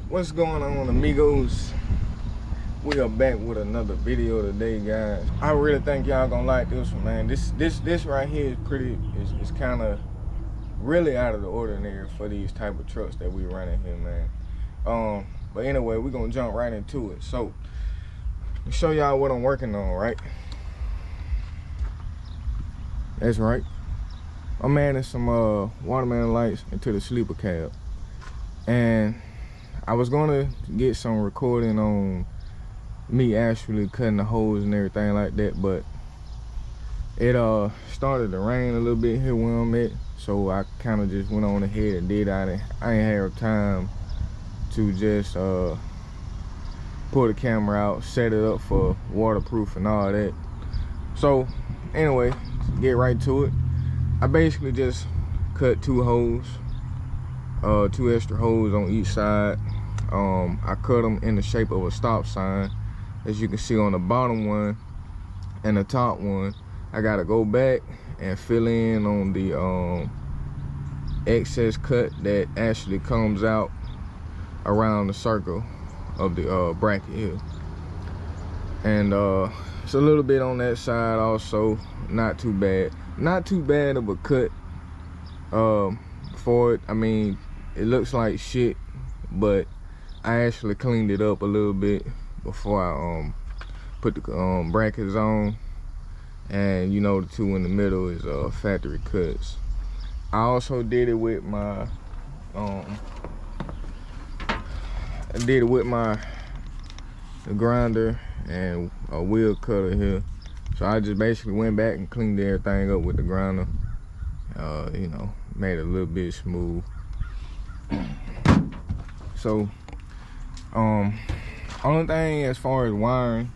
What's going on, amigos? We are back with another video today, guys. I really think y'all gonna like this one, man. This right here is pretty, it's kind of really out of the ordinary for these type of trucks that we running here, man. But anyway, we're gonna jump right into it. So to show y'all what I'm working on, right? That's right. I'm adding some watermelon lights into the sleeper cab, and I was gonna get some recording on me actually cutting the holes and everything like that, but it started to rain a little bit here where I'm at, so I kind of just went on ahead and did it. I ain't have time to just pull the camera out, set it up for waterproof and all that. So anyway, get right to it. I basically just cut two holes, two extra holes on each side. I cut them in the shape of a stop sign, as you can see on the bottom one and the top one. I gotta go back and fill in on the excess cut that actually comes out around the circle of the bracket here, and it's a little bit on that side also. Not too bad of a cut for it. I mean, it looks like shit, but I actually cleaned it up a little bit before I put the brackets on, and you know, the two in the middle is factory cuts. I also did it with my the grinder and a wheel cutter here. So I just basically went back and cleaned everything up with the grinder. You know, made it a little bit smooth. So only thing as far as wiring,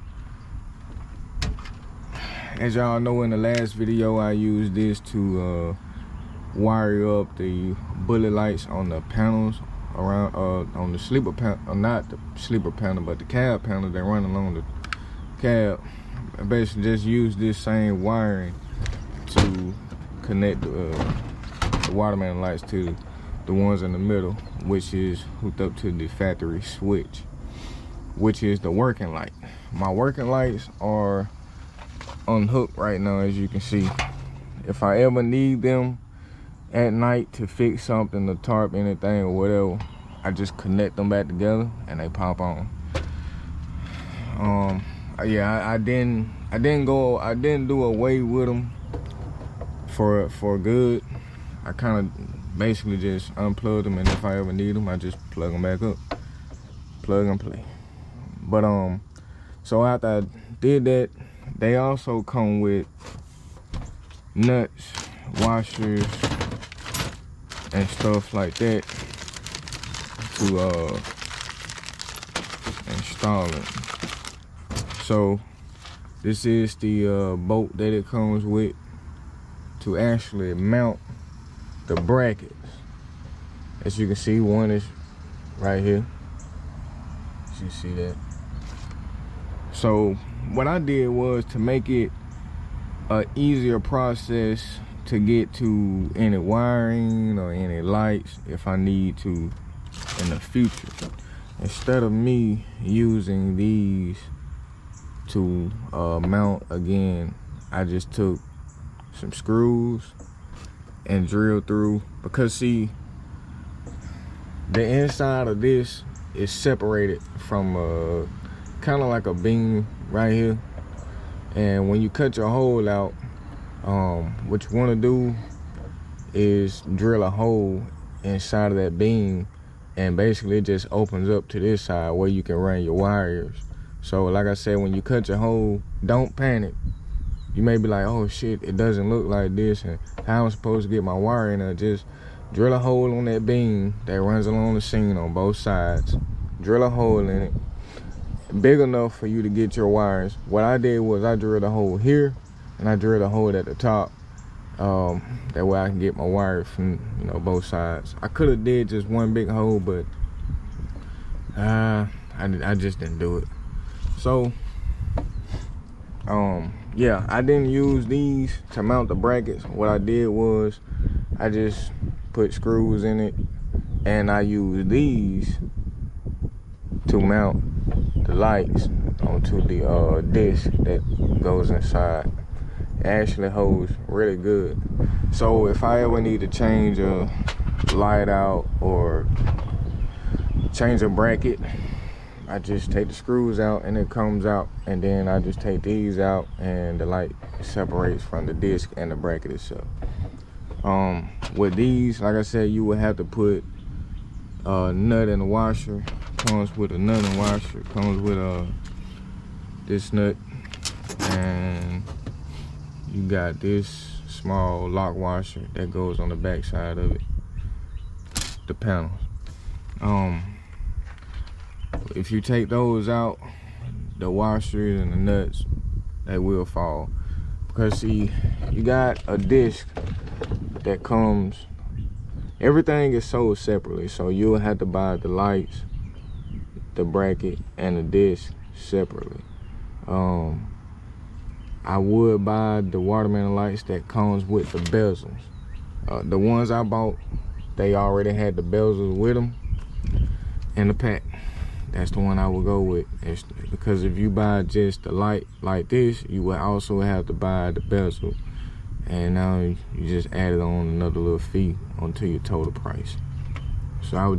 as y'all know, in the last video I used this to wire up the bullet lights on the panels around on the sleeper panel, not the sleeper panel, but the cab panel that run along the cab. I basically just use this same wiring to connect the watermelon lights to the ones in the middle, which is hooked up to the factory switch, which is the working light. My working lights are unhooked right now, as you can see. If I ever need them at night to fix something, to tarp anything or whatever, I just connect them back together and they pop on. Yeah, I didn't do away with them for good. I kind of basically just unplugged them, and if I ever need them, I just plug them back up, plug and play. But so after I did that, they also come with nuts, washers, and stuff like that to install it. So this is the bolt that it comes with to actually mount the brackets. As you can see, one is right here. You see that? So what I did was to make it an easier process to get to any wiring or any lights if I need to in the future. Instead of me using these to mount again, I just took some screws and drilled through, because see, the inside of this is separated from kind of like a beam right here, and when you cut your hole out, what you want to do is drill a hole inside of that beam, and basically it just opens up to this side where you can run your wires. So like I said, when you cut your hole, don't panic. You may be like, oh shit, it doesn't look like this, and how I'm supposed to get my wire in there? Just drill a hole on that beam that runs along the seam on both sides. Drill a hole in it big enough for you to get your wires. What I did was I drilled a hole here, and I drilled a hole at the top. That way I can get my wires from, you know, both sides. I could have did just one big hole, but I just didn't do it. So yeah, I didn't use these to mount the brackets. What I did was I just put screws in it, and I used these to mount the lights onto the disc that goes inside. It actually holds really good. So if I ever need to change a light out or change a bracket, I just take the screws out and it comes out, and then I just take these out and the light separates from the disc and the bracket itself. With these, like I said, you would have to put a nut in the washer. Comes with a nut and washer. Comes with this nut, and you got this small lock washer that goes on the back side of it, the panels. If you take those out, the washers and the nuts, they will fall. Because see, you got a disc that comes, everything is sold separately, so you'll have to buy the lights, the bracket, and the disc separately. I would buy the watermelon lights that comes with the bezels. The ones I bought, they already had the bezels with them in the pack. That's the one I would go with. Because if you buy just the light like this, you will also have to buy the bezel, and now you just added on another little fee onto your total price. So I would just